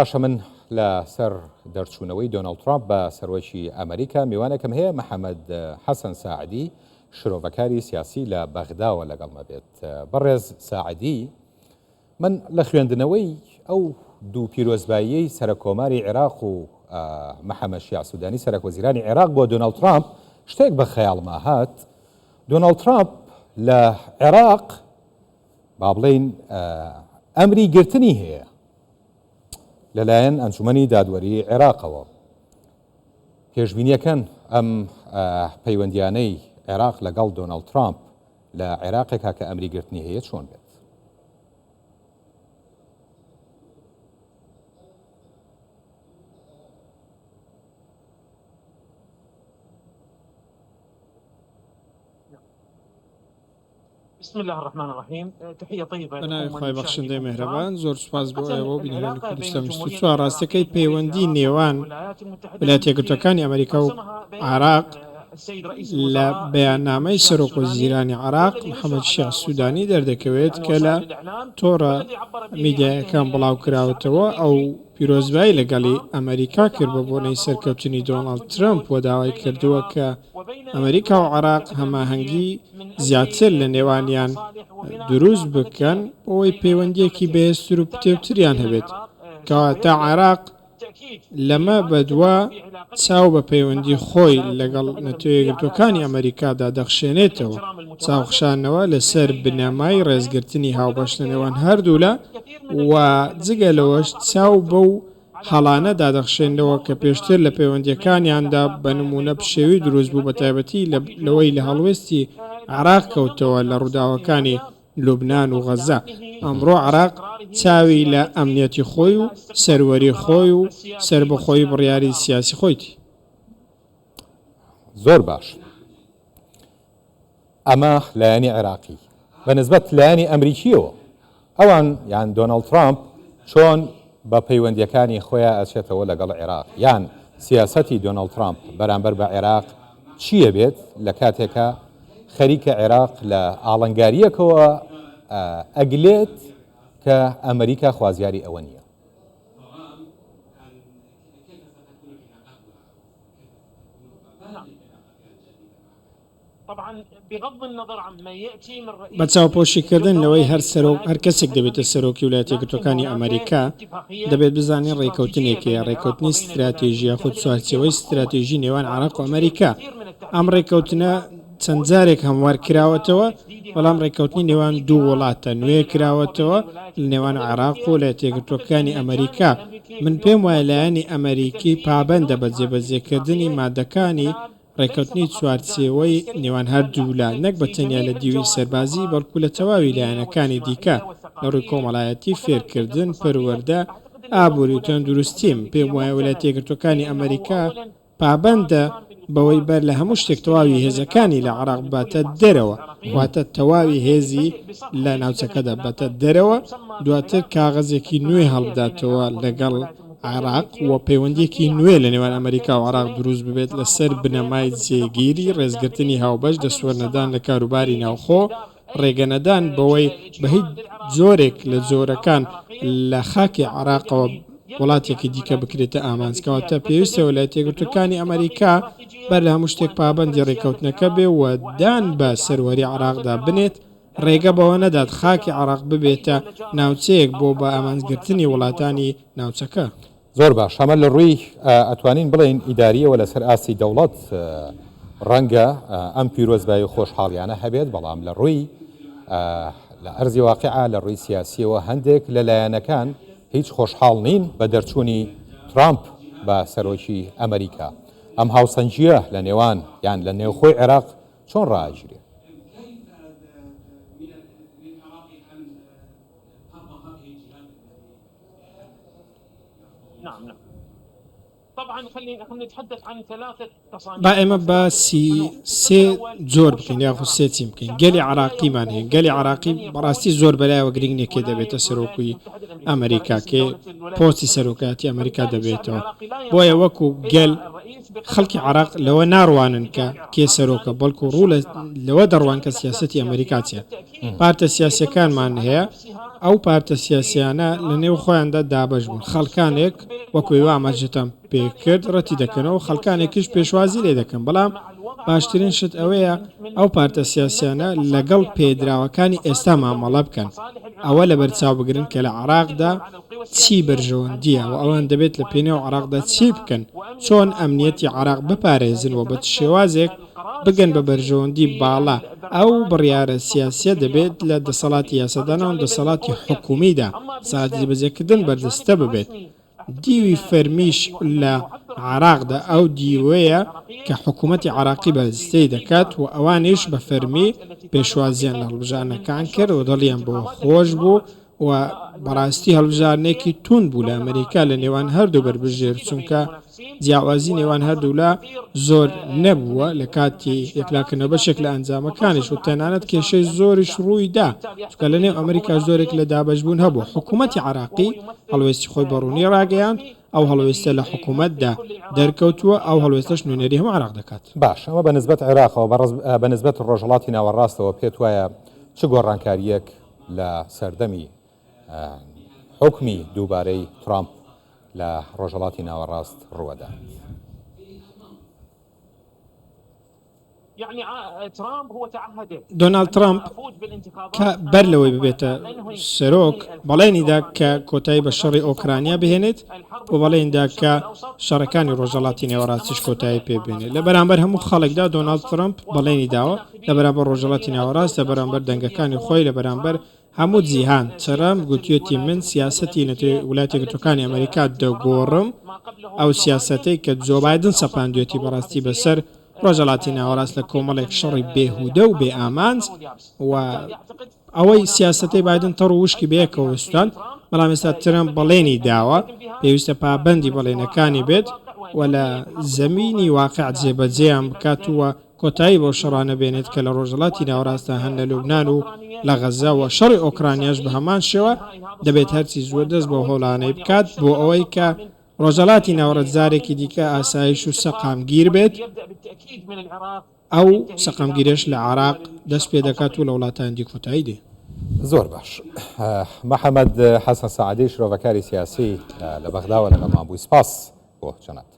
باشە من لە سەر دەرچوونەوەی دۆناڵد ترامپ بە سەرۆکی ئەمریکا میوانێکم هەیە محەممەد حەسەن ساعدی شرۆڤەکاری سیاسی لە بەغداوە لەگەڵمە بێت. بەڕێز ساعدی، من لە خوێندنەوەی ئەو دوو پیرۆزباییەی سەرکۆماری عێراق و محەممەد شیع سوودانی سەرۆکوەزیرانی عێراق بۆ دۆناڵد ترامپ شتێک بە خەیاڵما هات. دۆناڵد ترامپ لە عێراق با بڵێین ئەمری گرتنی هەیە لەلایەن ئەنجومەنی دادوەری عێراقەوە. پێشبینیەکەن ئەم پەیوەندیانەی عێراق لەگەڵ دۆناڵد ترامپ لە عێراقێکا کە ئەمری گرتنی هەیە چۆن بێت؟ بسم الله الرحمن الرحيم. تحية طيبة بەناوی خۆی بەخشندەی مێهرەبان، زۆر سوپاس بۆ ئێوە بینەرانی کوردستان 24 ڕاستەکەی پەیوەندی نێوان ویلایەتە یەکگرتووەکانی ئەمریکا و عێراق لە بەیاننامەی سەرۆکوەزیرانی عێراق محەممەد شیع سوودانی دەردەکەوێت کە لە تۆڕە میدیایەکان بڵاو کراوەتەوە ئەو پیرۆزبایی لەگەڵی ئەمریکا کرد بە بۆنەی سەرکەوتنی دۆناڵد ترامپ و داوای کردووە کە ئەمریکا و عێراق هەماهەنگی زیاتر لە نێوانیان دروست بکەن بۆی پەیوەندیەکی بەهێزتر و پتێوتریان هەبێت، کەواتە عێراق لەمە بەدووە چاو بە پەیوەندی خۆی لەگەڵ نەتۆ یەکگرتووەکانی ئەمریکادا دەخشێنێتەوە، چاوخشانەوە لەسەر بنەمای ڕێزگرتنی هاوبەش لە نێوان هەردوولا و جگە لەوەش چاو بەو هەڵانەدا دەخشێنەوە کە پێشتر لە پەیوەندیەکانیاندا بە نمونە پشێوی دروست بوو، بە تایبەتی لەوەی لە هەڵوێستی عێراق کەوتەوە لە ڕووداوەکانی لوبنان و غەزا. ئەمڕۆ عێراق چاوی لە ئەمنیەتی خۆی و سەروەری خۆی و سربەخۆی بڕیاری سیاسی خۆیتی. زۆر باش. ئەمە لایەنی عێراقی بە نسبەت لایەنی ئەمریکیەوە ئەوان یان دۆناڵد ترامپ چۆن بە پەیوەندیەکانی خۆیان ئەچێتەوە لەگەڵ عێراق، یان سیاسەتی دۆناڵد ترامپ بەرامبەر بە عێراق چییە بێت لە کاتێکە خەریکە عێراق لە ئاڵنگاریەکەوە ئەگلێت کە ئەمریکا خوازیاری ئەوە نییە؟ بە چاوپۆشیکردن لەوەی هەر کەسێک دەبێتە سەرۆکی ویلایەتە یەکگرتووەکانی ئەمریکا دەبێت بزانین ڕێکەوتنێکەیە، ڕێکەوتنی استراتێژیە خود سوارچەوەی استراتێژی نێوان عێراق و ئەمریکا. ئەم ڕێکەوتنە چەند جارێک هەموار کراوەتەوە، بەڵام ڕێکەوتنی نێوان دوو وڵاتە نوێ کراوەتەوە لە نێوان عێراق و ویلایەتە یەکگرتووەکانی ئەمریکا. من پێم وایە لایەنی ئەمریکی پابەندە بە جێبەجێکردنی مادەکانی ڕێکەوتنی چوارچێوەی نێوان هەردوولا، نەک بە تەنیا لە دیوی سەربازی بەڵکو لە تەواوی لایەنەکانی دیکە لە ڕووی کۆمەڵایەتی، فێرکردن، پەروەردە، ئابووری و تەندروستیم. پێم وایە ویلایەتە یەکگرتووەکانی ئەمریکا پابەندە بەوەی بەر لە هەموو شتێک تەواوی هێزەکانی لە عێراق باتە دەرەوە، واتە تەواوی هێزی لە ناوچەکەدا باتە دەرەوە، دواتر کاغەزێکی نوێ هەڵبداتەوە لەگەڵ عێراق و پەیوەندیەکی نوێ لە نێوان ئەمریکا و عێراق دروست ببێت لەسەر بنەمای جێگیری ڕێزگرتنی هاوبەش، دەسوەرنەدان لە کاروباری ناوخۆ، ڕێگەنەدان بەوەی بە هیچ جۆرێک لە جۆرەکان لە خاکی عێراقەوە وڵاتێکی دیکە بکرێتە ئامانجکەواتە پێویستە ویلایەتە یەکگرتووەکانی ئەمریکا بەر لە هەموو شتێک پابەندی ڕێکەوتنەکە بێ و دان بە سەروەری عێراقدا بنێت، ڕێگە بەوە نەدات خاکی عێراق ببێتە ناوچەیەک بۆ بە ئامانجگرتنی وڵاتانی ناوچەکە. زۆر باش. ئەمە لە ڕووی ئەتوانین بڵێن ئیداریەوە لەسەر ئاسی دەوڵەت ڕەنگە ئەم پیرۆزبایی خۆشحاڵیانە هەبێت، بەڵام لە ڕووی لە ئەرزی واقعا لە ڕووی سیاسیەوە هەندێک لە لایەنەکان هیچ خۆشحاڵ نین بە دەرچوونی ترامپ بە سەرۆکی ئەمریکا. ئەم هاوسەنجیە لە نێوان یان لە نێوخۆی عێراق چۆن ڕائەگیرێت؟ با ئێمە باسی سێ جۆر بکەین یاخود سێچی بکەین. گەلی عێراقیمان هەیە. گەلی عێراقی بەڕاستی زۆر بەلایەوە گرنگ نییە دەبێتە سەرۆکوی ئەمریکا، کێ پۆستی سەرۆکاتی ئەمریکا دەبێتەوە. بۆیە وەکو گەل خەڵکی عێراق لەوە ناڕوانن کە کێ سەرۆکە، بەڵکو ڕوو لەوە دەڕوان کە سیاسەتی ئەمریکا چیە. پارتە سیاسیەکانمان هەیە ئەو پارتە سیاسیانە لە نێو خۆیاندا دابەش بوون خەڵکانێک وەکوی وامەجتەم پێکرد ڕەتی دەکەنەوە خەڵکانێکیش پێشوازی لێ دەکەن بەڵام باشترین شت ئەوەیە ئەو پارتە سیاسیانە لەگەڵ پێدراوەکانی ئێستا مامەڵە بکەن ئەوە لە بەرچاو بگرن کە لە عراقدا چی بەرژەوەندیە و ئەوان دەبێت لە پێنێو عراقدا چی بکەن چۆن ئەمنیەتی عراق بپارێزن و بە شێوازێک بگەن بە بەرژەوەندی باڵا ئەو بڕیارە سیاسیە دەبێت لە دەسەڵاتی یاسەدانەوە دەسەڵاتی حکومیدا ساعتی بەجێکردن بەردەستە ببێت دیوی فەرمیش لە عراقدا ئەو دیوەیە کە حکوومەتی عراقی بەرزستەی دەکات و ئەوانیش بە فەرمی پێشوازیان لە هەڵبژارنەکان کرد و دڵیان بۆ خۆش بوو و بەڕاستی هەڵبژارنێکی تون بوو لە ئەمریکا لە نێوان هەردوو بربژێر چونکە جیاوازی نێوان هەردوولا زۆر نەبووە لە کاتی یەکلاکردنەوە بەشێک لە ئەنجامەکانیش و تەنانەت کێشەی زۆریش ڕوویدا چونکە لە نێو ئەمریکا زۆرێک لە دابەشبوون هەبوو حکوومەتی عراقی هەڵوێستی خۆی بەڕوونی ڕاگەیاند ئەو هەڵوێستە لە حکوومەتدا دەرکەوتووە ئەو هەڵوێستەش نوێنەری هەموو عراق دەکات باش ئەمە بە نسبەت عێراقەوە بە نسبەت ڕۆژهەڵاتی ناوەڕاستەوە پێت وایە چ گۆڕانکاریەک لە سەردەمی حکمی دووبارەی ترامپ لە ڕۆژهەڵاتی ناوەڕاست ڕووەدا دۆنالد ترامپ کە بەر لەوەی ببێتە سەرۆک بەڵێنیدا کە کۆتایی بە شەڕی ئۆکرانیا بهێنێت و بەڵێندا کە شەڕەکانی ڕۆژهەڵاتی نێوەڕاستیش کۆتایی پێبێنێت لە بەرامبەر هەموو خەڵکدا دۆنالد ترامپ بەڵێنی داوە لە بەرامبەر ڕۆژهەڵاتی ناوەڕاست لە بەرامبەر دەنگەکانی خۆی لە بەرامبەر هەموو جیهان ترامپ گوتیەتی من سیاسەتی وڵاتی یەکگرتووەکانی ئەمریکا دەگۆڕم ئەو سیاسەتەی کە جۆ بایدن سەپاندوێتی بەڕاستی بەسەر ڕۆژهەڵاتی ناوەڕاست لە کۆمەڵێک شەڕی بێهودە و بێ ئامانج و ئەوەی سیاسەتی بایدن تەڕ و وشکی بەیەکەوە وستان بەڵام ئێستا ترامپ بەڵێنی داوە پێویستە پابەندی بەڵێنەکانی بێت و لە زەمینی واقع جێبەجێیان بکاتووە کۆتایی بۆ شەڕانە بێنێت کە لە ڕۆژهەڵاتی ناوەڕاستە هەن لە لوبنان و لە غەزا و شەڕی ئۆکرانیاش بە هەمان شێوە دەبێت هەرچی زۆر دەست بۆ هەوڵانەی بکات بۆ ئەوەی کە ڕۆژهەڵاتی ناوەڕەت جارێکی دیکە ئاسایش و سەقامگیر بێت ئەو سەقامگیرش لە عراق دەست پێ دەکات و لە وڵاتانی کۆتایی دێ زۆر باش محەممەد حەسەن سەعادی شرۆڤەکاری سیاسی لە بەغداوە لەگەڵمان بووی سپاس بۆ چەنات